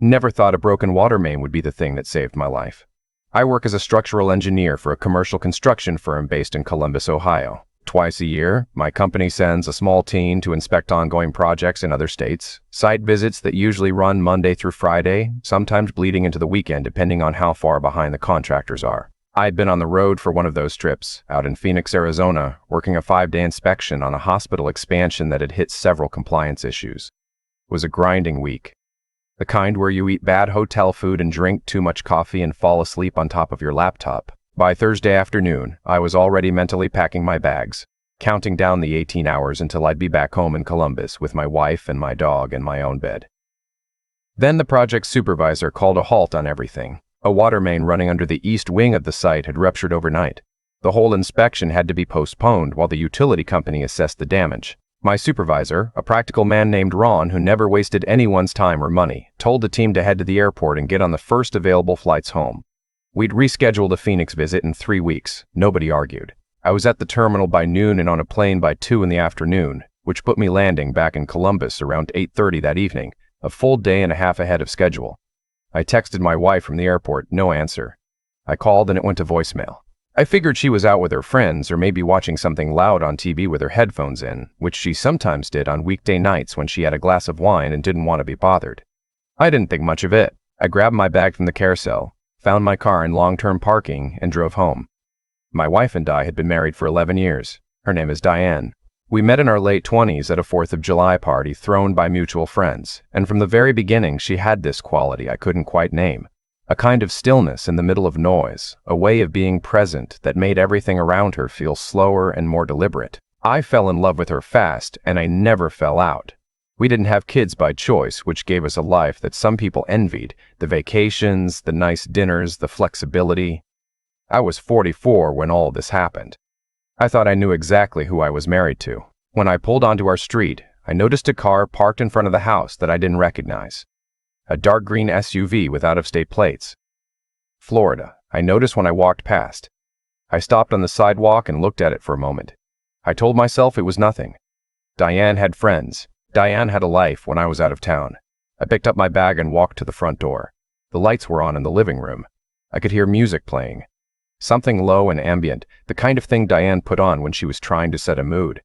Never thought a broken water main would be the thing that saved my life. I work as a structural engineer for a commercial construction firm based in Columbus, Ohio. Twice a year, my company sends a small team to inspect ongoing projects in other states, site visits that usually run Monday through Friday, sometimes bleeding into the weekend depending on how far behind the contractors are. I'd been on the road for one of those trips, out in Phoenix, Arizona, working a 5-day inspection on a hospital expansion that had hit several compliance issues. It was a grinding week. The kind where you eat bad hotel food and drink too much coffee and fall asleep on top of your laptop. By Thursday afternoon, I was already mentally packing my bags, counting down the 18 hours until I'd be back home in Columbus with my wife and my dog in my own bed. Then the project supervisor called a halt on everything. A water main running under the east wing of the site had ruptured overnight. The whole inspection had to be postponed while the utility company assessed the damage. My supervisor, a practical man named Ron who never wasted anyone's time or money, told the team to head to the airport and get on the first available flights home. We'd rescheduled a Phoenix visit in 3 weeks. Nobody argued. I was at the terminal by noon and on a plane by 2 in the afternoon, which put me landing back in Columbus around 8:30 that evening, a full day and a half ahead of schedule. I texted my wife from the airport, no answer. I called and it went to voicemail. I figured she was out with her friends or maybe watching something loud on TV with her headphones in, which she sometimes did on weekday nights when she had a glass of wine and didn't want to be bothered. I didn't think much of it. I grabbed my bag from the carousel, found my car in long-term parking, and drove home. My wife and I had been married for 11 years. Her name is Diane. We met in our late 20s at a 4th of July party thrown by mutual friends, and from the very beginning she had this quality I couldn't quite name. A kind of stillness in the middle of noise, a way of being present that made everything around her feel slower and more deliberate. I fell in love with her fast, and I never fell out. We didn't have kids by choice, which gave us a life that some people envied, the vacations, the nice dinners, the flexibility. I was 44 when all this happened. I thought I knew exactly who I was married to. When I pulled onto our street, I noticed a car parked in front of the house that I didn't recognize. A dark green SUV with out-of-state plates. Florida, I noticed when I walked past. I stopped on the sidewalk and looked at it for a moment. I told myself it was nothing. Diane had friends. Diane had a life when I was out of town. I picked up my bag and walked to the front door. The lights were on in the living room. I could hear music playing. Something low and ambient, the kind of thing Diane put on when she was trying to set a mood.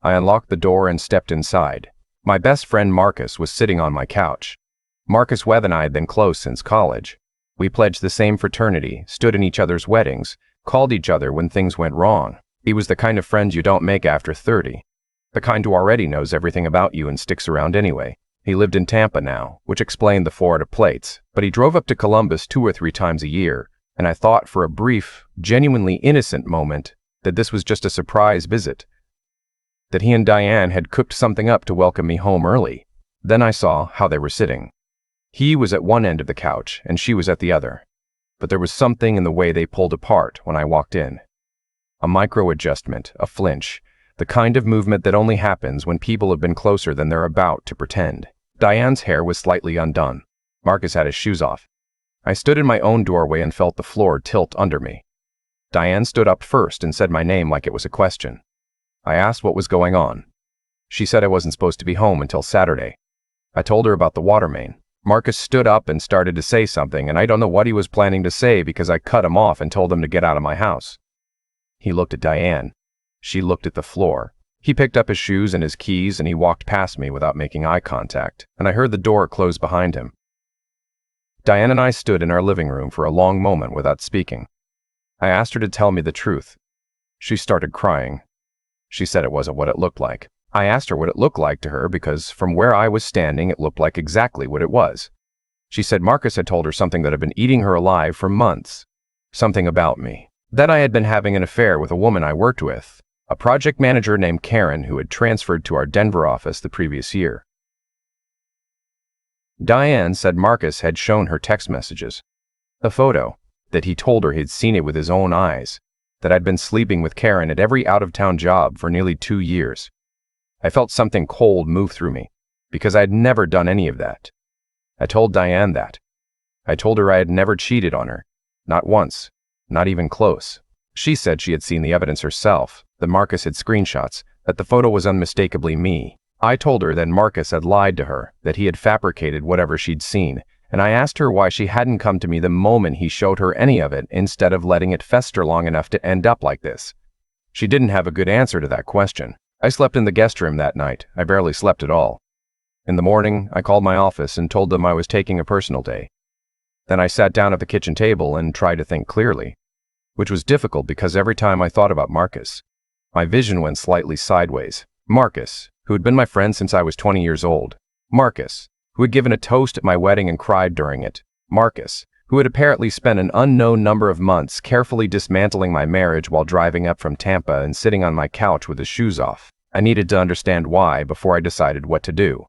I unlocked the door and stepped inside. My best friend Marcus was sitting on my couch. Marcus Webb and I had been close since college. We pledged the same fraternity, stood in each other's weddings, called each other when things went wrong. He was the kind of friend you don't make after 30. The kind who already knows everything about you and sticks around anyway. He lived in Tampa now, which explained the Florida plates, but he drove up to Columbus 2 or 3 times a year, and I thought for a brief, genuinely innocent moment that this was just a surprise visit, that he and Diane had cooked something up to welcome me home early. Then I saw how they were sitting. He was at one end of the couch, and she was at the other, but there was something in the way they pulled apart when I walked in. A micro-adjustment, a flinch, the kind of movement that only happens when people have been closer than they're about to pretend. Diane's hair was slightly undone. Marcus had his shoes off. I stood in my own doorway and felt the floor tilt under me. Diane stood up first and said my name like it was a question. I asked what was going on. She said I wasn't supposed to be home until Saturday. I told her about the water main. Marcus stood up and started to say something, and I don't know what he was planning to say because I cut him off and told him to get out of my house. He looked at Diane. She looked at the floor. He picked up his shoes and his keys and he walked past me without making eye contact, and I heard the door close behind him. Diane and I stood in our living room for a long moment without speaking. I asked her to tell me the truth. She started crying. She said it wasn't what it looked like. I asked her what it looked like to her because from where I was standing it looked like exactly what it was. She said Marcus had told her something that had been eating her alive for months. Something about me. That I had been having an affair with a woman I worked with, a project manager named Karen who had transferred to our Denver office the previous year. Diane said Marcus had shown her text messages. A photo, that he told her he'd seen it with his own eyes, that I'd been sleeping with Karen at every out-of-town job for nearly 2 years. I felt something cold move through me, because I had never done any of that. I told Diane that. I told her I had never cheated on her, not once, not even close. She said she had seen the evidence herself, that Marcus had screenshots, that the photo was unmistakably me. I told her that Marcus had lied to her, that he had fabricated whatever she'd seen, and I asked her why she hadn't come to me the moment he showed her any of it instead of letting it fester long enough to end up like this. She didn't have a good answer to that question. I slept in the guest room that night. I barely slept at all. In the morning, I called my office and told them I was taking a personal day. Then I sat down at the kitchen table and tried to think clearly, which was difficult because every time I thought about Marcus, my vision went slightly sideways. Marcus, who had been my friend since I was 20 years old. Marcus, who had given a toast at my wedding and cried during it. Marcus, who had apparently spent an unknown number of months carefully dismantling my marriage while driving up from Tampa and sitting on my couch with his shoes off. I needed to understand why before I decided what to do.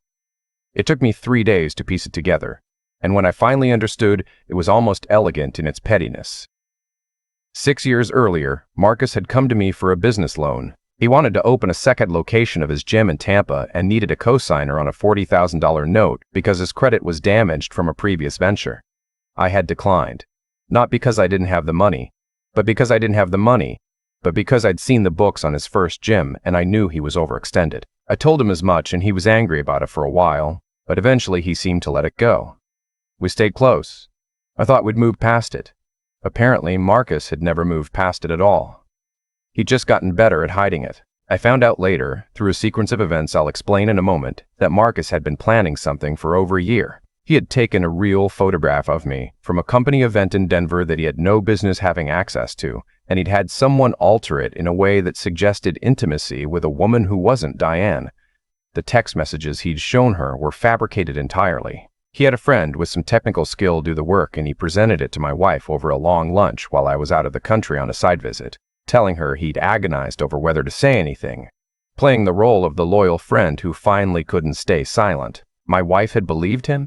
It took me 3 days to piece it together, and when I finally understood, it was almost elegant in its pettiness. 6 years earlier, Marcus had come to me for a business loan. He wanted to open a second location of his gym in Tampa and needed a cosigner on a $40,000 note because his credit was damaged from a previous venture. I had declined, not because I didn't have the money, but because I'd seen the books on his first gym and I knew he was overextended. I told him as much and he was angry about it for a while, but eventually he seemed to let it go. We stayed close. I thought we'd move past it. Apparently, Marcus had never moved past it at all. He'd just gotten better at hiding it. I found out later, through a sequence of events I'll explain in a moment, that Marcus had been planning something for over a year. He had taken a real photograph of me from a company event in Denver that he had no business having access to, and he'd had someone alter it in a way that suggested intimacy with a woman who wasn't Diane. The text messages he'd shown her were fabricated entirely. He had a friend with some technical skill do the work, and he presented it to my wife over a long lunch while I was out of the country on a side visit, telling her he'd agonized over whether to say anything, playing the role of the loyal friend who finally couldn't stay silent. My wife had believed him?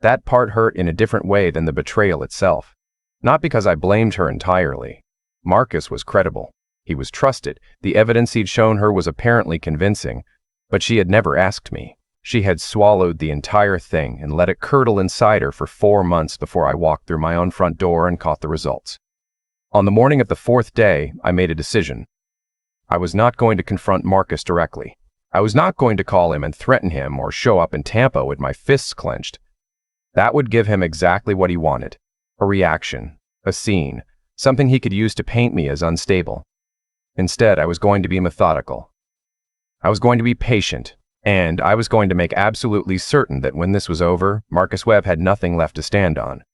That part hurt in a different way than the betrayal itself. Not because I blamed her entirely. Marcus was credible. He was trusted. The evidence he'd shown her was apparently convincing, but she had never asked me. She had swallowed the entire thing and let it curdle inside her for 4 months before I walked through my own front door and caught the results. On the morning of the 4th day, I made a decision. I was not going to confront Marcus directly. I was not going to call him and threaten him or show up in Tampa with my fists clenched. That would give him exactly what he wanted. A reaction, a scene, something he could use to paint me as unstable. Instead, I was going to be methodical. I was going to be patient, and I was going to make absolutely certain that when this was over, Marcus Webb had nothing left to stand on.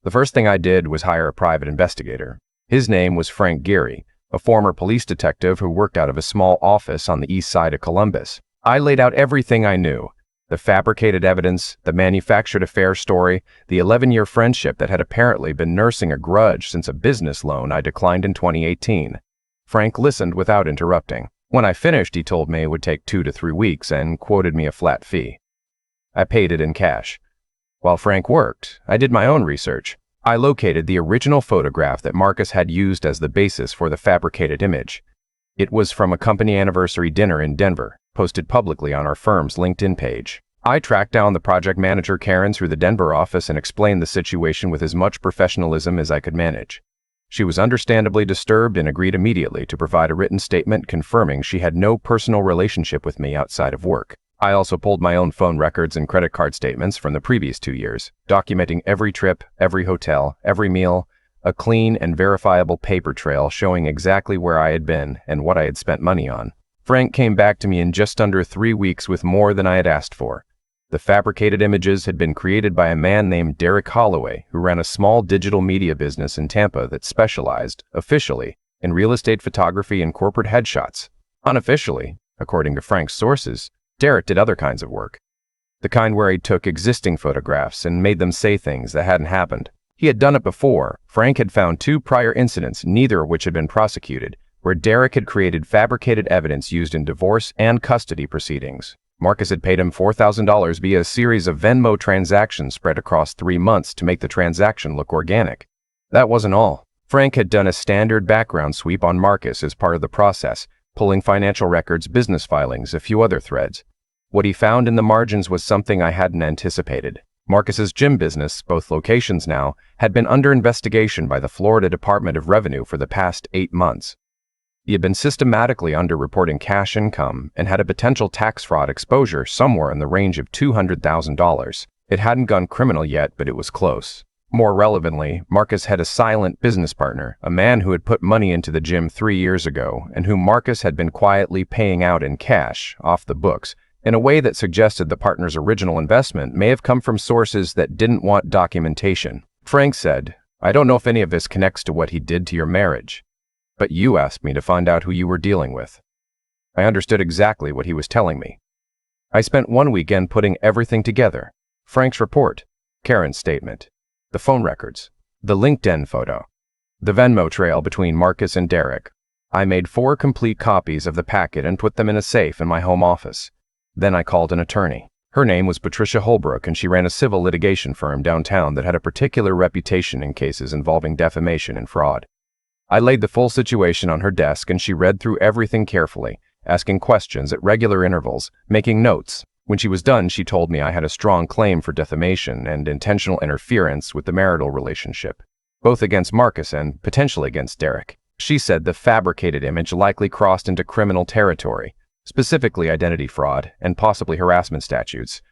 The first thing I did was hire a private investigator. His name was Frank Geary, a former police detective who worked out of a small office on the east side of Columbus. I laid out everything I knew. The fabricated evidence, the manufactured affair story, the 11-year friendship that had apparently been nursing a grudge since a business loan I declined in 2018. Frank listened without interrupting. When I finished, he told me it would take 2 to 3 weeks and quoted me a flat fee. I paid it in cash. While Frank worked, I did my own research. I located the original photograph that Marcus had used as the basis for the fabricated image. It was from a company anniversary dinner in Denver, posted publicly on our firm's LinkedIn page. I tracked down the project manager Karen through the Denver office and explained the situation with as much professionalism as I could manage. She was understandably disturbed and agreed immediately to provide a written statement confirming she had no personal relationship with me outside of work. I also pulled my own phone records and credit card statements from the previous 2 years, documenting every trip, every hotel, every meal, a clean and verifiable paper trail showing exactly where I had been and what I had spent money on. Frank came back to me in just under 3 weeks with more than I had asked for. The fabricated images had been created by a man named Derek Holloway, who ran a small digital media business in Tampa that specialized, officially, in real estate photography and corporate headshots. Unofficially, according to Frank's sources, Derek did other kinds of work. The kind where he took existing photographs and made them say things that hadn't happened. He had done it before. Frank had found 2 prior incidents, neither of which had been prosecuted, where Derek had created fabricated evidence used in divorce and custody proceedings. Marcus had paid him $4,000 via a series of Venmo transactions spread across 3 months to make the transaction look organic. That wasn't all. Frank had done a standard background sweep on Marcus as part of the process, pulling financial records, business filings, a few other threads. What he found in the margins was something I hadn't anticipated. Marcus's gym business, both locations now, had been under investigation by the Florida Department of Revenue for the past 8 months. He had been systematically underreporting cash income and had a potential tax fraud exposure somewhere in the range of $200,000. It hadn't gone criminal yet, but it was close. More relevantly, Marcus had a silent business partner, a man who had put money into the gym 3 years ago, and whom Marcus had been quietly paying out in cash, off the books, in a way that suggested the partner's original investment may have come from sources that didn't want documentation. Frank said, "I don't know if any of this connects to what he did to your marriage, but you asked me to find out who you were dealing with." I understood exactly what he was telling me. I spent one weekend putting everything together. Frank's report, Karen's statement, the phone records, the LinkedIn photo, the Venmo trail between Marcus and Derek. I made 4 complete copies of the packet and put them in a safe in my home office. Then I called an attorney. Her name was Patricia Holbrook, and she ran a civil litigation firm downtown that had a particular reputation in cases involving defamation and fraud. I laid the full situation on her desk, and she read through everything carefully, asking questions at regular intervals, making notes. When she was done, she told me I had a strong claim for defamation and intentional interference with the marital relationship, both against Marcus and potentially against Derek. She said the fabricated image likely crossed into criminal territory, specifically identity fraud and possibly harassment statutes.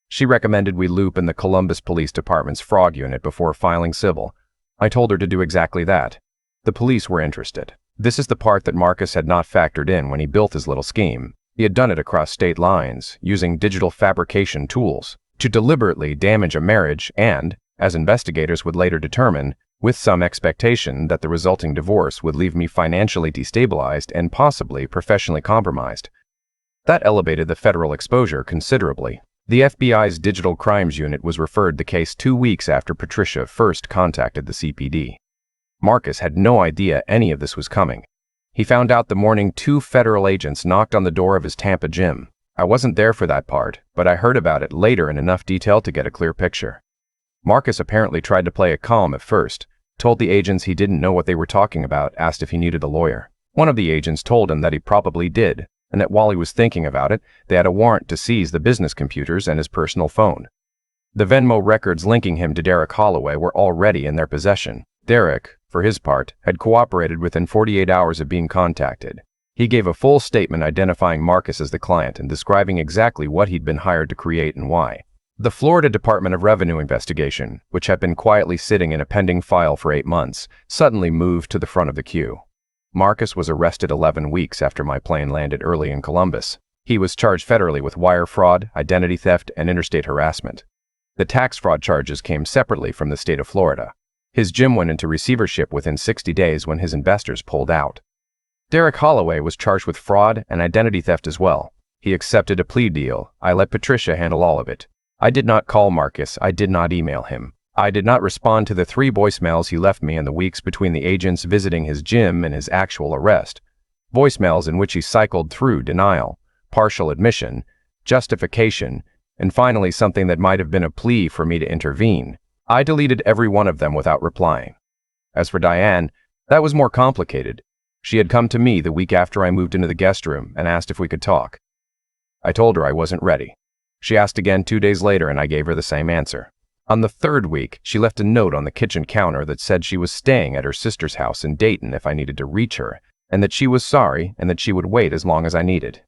She recommended we loop in the Columbus Police Department's fraud unit before filing civil. I told her to do exactly that. The police were interested. This is the part that Marcus had not factored in when he built his little scheme. He had done it across state lines, using digital fabrication tools, to deliberately damage a marriage and, as investigators would later determine, with some expectation that the resulting divorce would leave me financially destabilized and possibly professionally compromised. That elevated the federal exposure considerably. The FBI's Digital Crimes Unit was referred the case 2 weeks after Patricia first contacted the CPD. Marcus had no idea any of this was coming. He found out the morning 2 federal agents knocked on the door of his Tampa gym. I wasn't there for that part, but I heard about it later in enough detail to get a clear picture. Marcus apparently tried to play it calm at first, told the agents he didn't know what they were talking about, asked if he needed a lawyer. One of the agents told him that he probably did, and that while he was thinking about it, they had a warrant to seize the business computers and his personal phone. The Venmo records linking him to Derek Holloway were already in their possession. Derek, for his part, had cooperated within 48 hours of being contacted. He gave a full statement identifying Marcus as the client and describing exactly what he'd been hired to create and why. The Florida Department of Revenue investigation, which had been quietly sitting in a pending file for 8 months, suddenly moved to the front of the queue. Marcus was arrested 11 weeks after my plane landed early in Columbus. He was charged federally with wire fraud, identity theft, and interstate harassment. The tax fraud charges came separately from the state of Florida. His gym went into receivership within 60 days when his investors pulled out. Derek Holloway was charged with fraud and identity theft as well. He accepted a plea deal. I let Patricia handle all of it. I did not call Marcus. I did not email him. I did not respond to the 3 voicemails he left me in the weeks between the agents visiting his gym and his actual arrest. Voicemails in which he cycled through denial, partial admission, justification, and finally something that might have been a plea for me to intervene. I deleted every one of them without replying. As for Diane, that was more complicated. She had come to me the week after I moved into the guest room and asked if we could talk. I told her I wasn't ready. She asked again 2 days later and I gave her the same answer. On the 3rd week, she left a note on the kitchen counter that said she was staying at her sister's house in Dayton if I needed to reach her, and that she was sorry and that she would wait as long as I needed.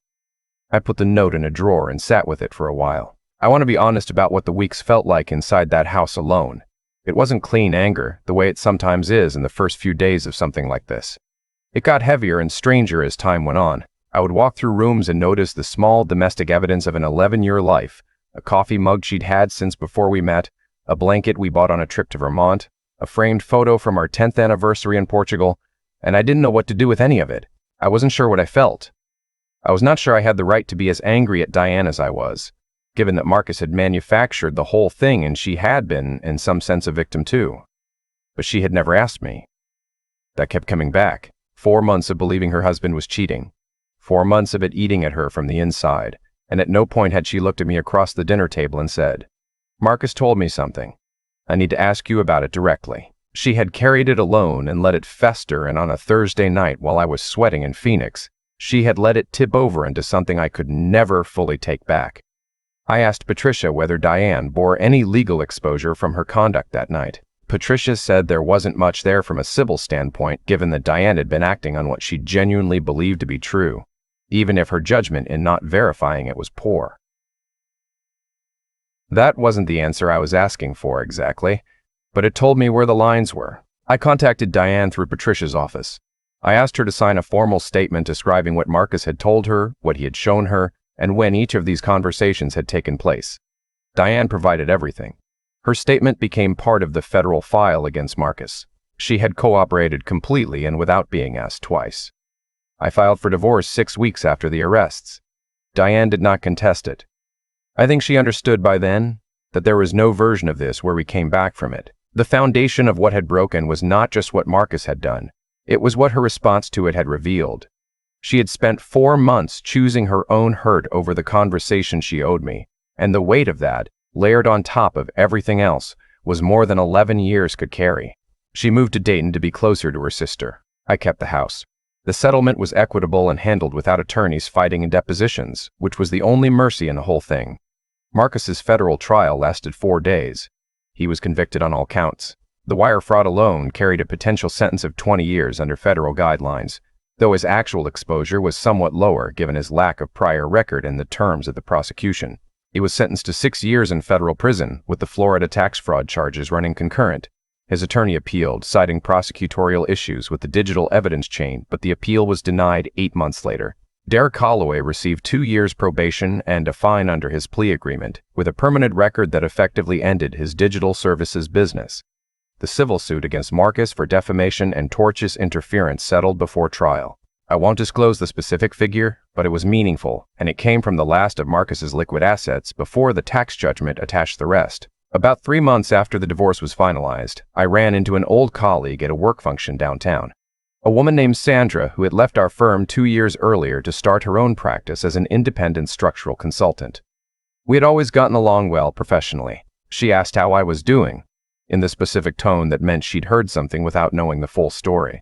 I put the note in a drawer and sat with it for a while. I want to be honest about what the weeks felt like inside that house alone. It wasn't clean anger, the way it sometimes is in the first few days of something like this. It got heavier and stranger as time went on. I would walk through rooms and notice the small domestic evidence of an 11-year life, a coffee mug she'd had since before we met, a blanket we bought on a trip to Vermont, a framed photo from our 10th anniversary in Portugal, and I didn't know what to do with any of it. I wasn't sure what I felt. I was not sure I had the right to be as angry at Diane as I was, given that Marcus had manufactured the whole thing and she had been, in some sense, a victim too. But she had never asked me. That kept coming back. 4 months of believing her husband was cheating. 4 months of it eating at her from the inside, and at no point had she looked at me across the dinner table and said, "Marcus told me something. I need to ask you about it directly." She had carried it alone and let it fester, and on a Thursday night while I was sweating in Phoenix, she had let it tip over into something I could never fully take back. I asked Patricia whether Diane bore any legal exposure from her conduct that night. Patricia said there wasn't much there from a civil standpoint, given that Diane had been acting on what she genuinely believed to be true, even if her judgment in not verifying it was poor. That wasn't the answer I was asking for exactly, but it told me where the lines were. I contacted Diane through Patricia's office. I asked her to sign a formal statement describing what Marcus had told her, what he had shown her, and when each of these conversations had taken place. Diane provided everything. Her statement became part of the federal file against Marcus. She had cooperated completely and without being asked twice. I filed for divorce 6 weeks after the arrests. Diane did not contest it. I think she understood by then that there was no version of this where we came back from it. The foundation of what had broken was not just what Marcus had done. It was what her response to it had revealed. She had spent 4 months choosing her own hurt over the conversation she owed me, and the weight of that, layered on top of everything else, was more than 11 years could carry. She moved to Dayton to be closer to her sister. I kept the house. The settlement was equitable and handled without attorneys fighting in depositions, which was the only mercy in the whole thing. Marcus's federal trial lasted 4 days. He was convicted on all counts. The wire fraud alone carried a potential sentence of 20 years under federal guidelines, though his actual exposure was somewhat lower given his lack of prior record and the terms of the prosecution. He was sentenced to 6 years in federal prison, with the Florida tax fraud charges running concurrent. His attorney appealed, citing prosecutorial issues with the digital evidence chain, but the appeal was denied 8 months later. Derek Holloway received 2 years probation and a fine under his plea agreement, with a permanent record that effectively ended his digital services business. The civil suit against Marcus for defamation and tortious interference settled before trial. I won't disclose the specific figure, but it was meaningful, and it came from the last of Marcus's liquid assets before the tax judgment attached the rest. About 3 months after the divorce was finalized, I ran into an old colleague at a work function downtown. A woman named Sandra who had left our firm 2 years earlier to start her own practice as an independent structural consultant. We had always gotten along well professionally. She asked how I was doing, in the specific tone that meant she'd heard something without knowing the full story.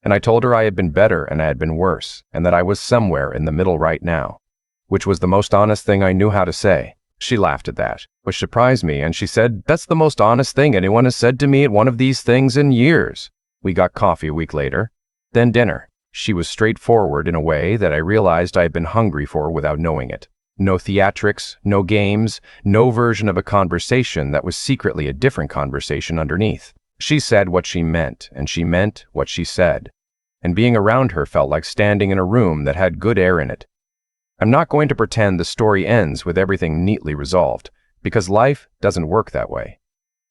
And I told her I had been better and I had been worse, and that I was somewhere in the middle right now, which was the most honest thing I knew how to say. She laughed at that, which surprised me, and she said, "That's the most honest thing anyone has said to me at one of these things in years." We got coffee a week later, then dinner. She was straightforward in a way that I realized I had been hungry for without knowing it. No theatrics, no games, no version of a conversation that was secretly a different conversation underneath. She said what she meant, and she meant what she said. And being around her felt like standing in a room that had good air in it. I'm not going to pretend the story ends with everything neatly resolved, because life doesn't work that way.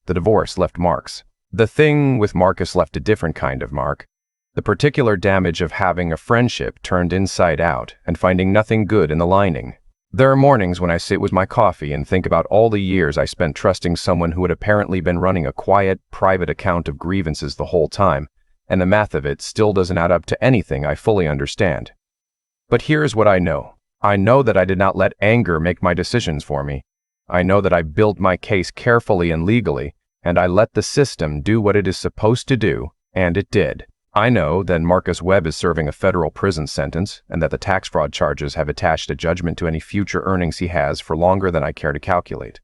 The divorce left marks. The thing with Marcus left a different kind of mark. The particular damage of having a friendship turned inside out and finding nothing good in the lining. There are mornings when I sit with my coffee and think about all the years I spent trusting someone who had apparently been running a quiet, private account of grievances the whole time, and the math of it still doesn't add up to anything I fully understand. But here's what I know. I know that I did not let anger make my decisions for me. I know that I built my case carefully and legally, and I let the system do what it is supposed to do, and it did. I know that Marcus Webb is serving a federal prison sentence, and that the tax fraud charges have attached a judgment to any future earnings he has for longer than I care to calculate.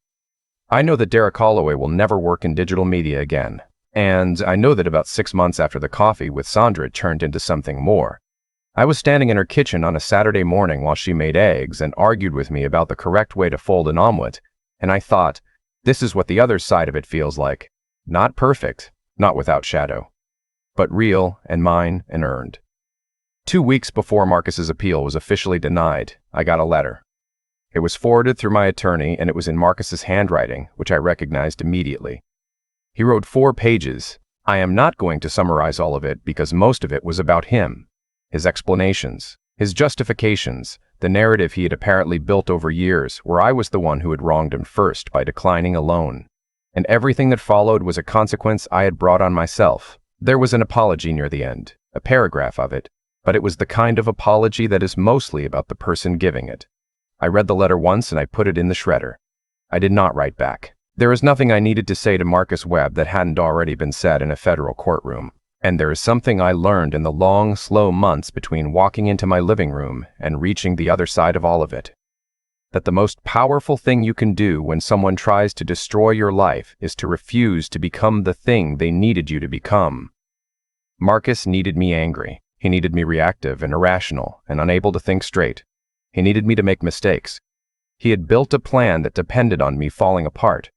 I know that Derek Holloway will never work in digital media again, and I know that about 6 months after the coffee with Sandra turned into something more. I was standing in her kitchen on a Saturday morning while she made eggs and argued with me about the correct way to fold an omelet, and I thought, this is what the other side of it feels like. Not perfect, not without shadow, but real and mine and earned. 2 weeks before Marcus's appeal was officially denied, I got a letter. It was forwarded through my attorney, and it was in Marcus's handwriting, which I recognized immediately. He wrote 4 pages. I am not going to summarize all of it because most of it was about him. His explanations, his justifications, the narrative he had apparently built over years, where I was the one who had wronged him first by declining a loan. And everything that followed was a consequence I had brought on myself. There was an apology near the end, a paragraph of it, but it was the kind of apology that is mostly about the person giving it. I read the letter once and I put it in the shredder. I did not write back. There is nothing I needed to say to Marcus Webb that hadn't already been said in a federal courtroom. And there is something I learned in the long, slow months between walking into my living room and reaching the other side of all of it. That the most powerful thing you can do when someone tries to destroy your life is to refuse to become the thing they needed you to become. Marcus needed me angry. He needed me reactive and irrational and unable to think straight. He needed me to make mistakes. He had built a plan that depended on me falling apart.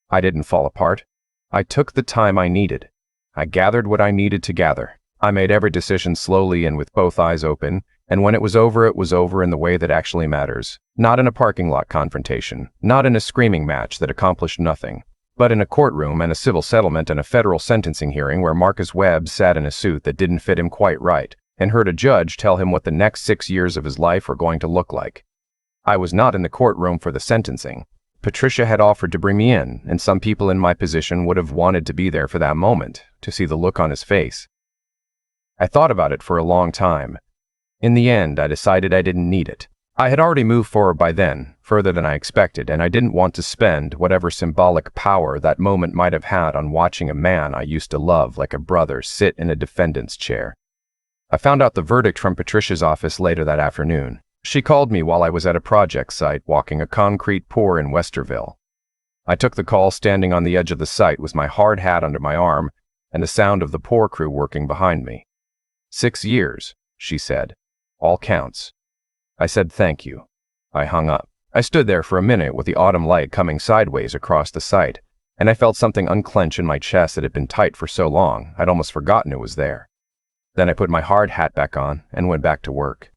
I didn't fall apart. I took the time I needed. I gathered what I needed to gather. I made every decision slowly and with both eyes open, and when it was over in the way that actually matters. Not in a parking lot confrontation, not in a screaming match that accomplished nothing, but in a courtroom and a civil settlement and a federal sentencing hearing where Marcus Webb sat in a suit that didn't fit him quite right and heard a judge tell him what the next 6 years of his life were going to look like. I was not in the courtroom for the sentencing. Patricia had offered to bring me in, and some people in my position would have wanted to be there for that moment, to see the look on his face. I thought about it for a long time. In the end, I decided I didn't need it. I had already moved forward by then, further than I expected, and I didn't want to spend whatever symbolic power that moment might have had on watching a man I used to love like a brother sit in a defendant's chair. I found out the verdict from Patricia's office later that afternoon. She called me while I was at a project site walking a concrete pour in Westerville. I took the call standing on the edge of the site with my hard hat under my arm and the sound of the pour crew working behind me. 6 years, she said. All counts. I said thank you. I hung up. I stood there for a minute with the autumn light coming sideways across the site, and I felt something unclench in my chest that had been tight for so long I'd almost forgotten it was there. Then I put my hard hat back on and went back to work.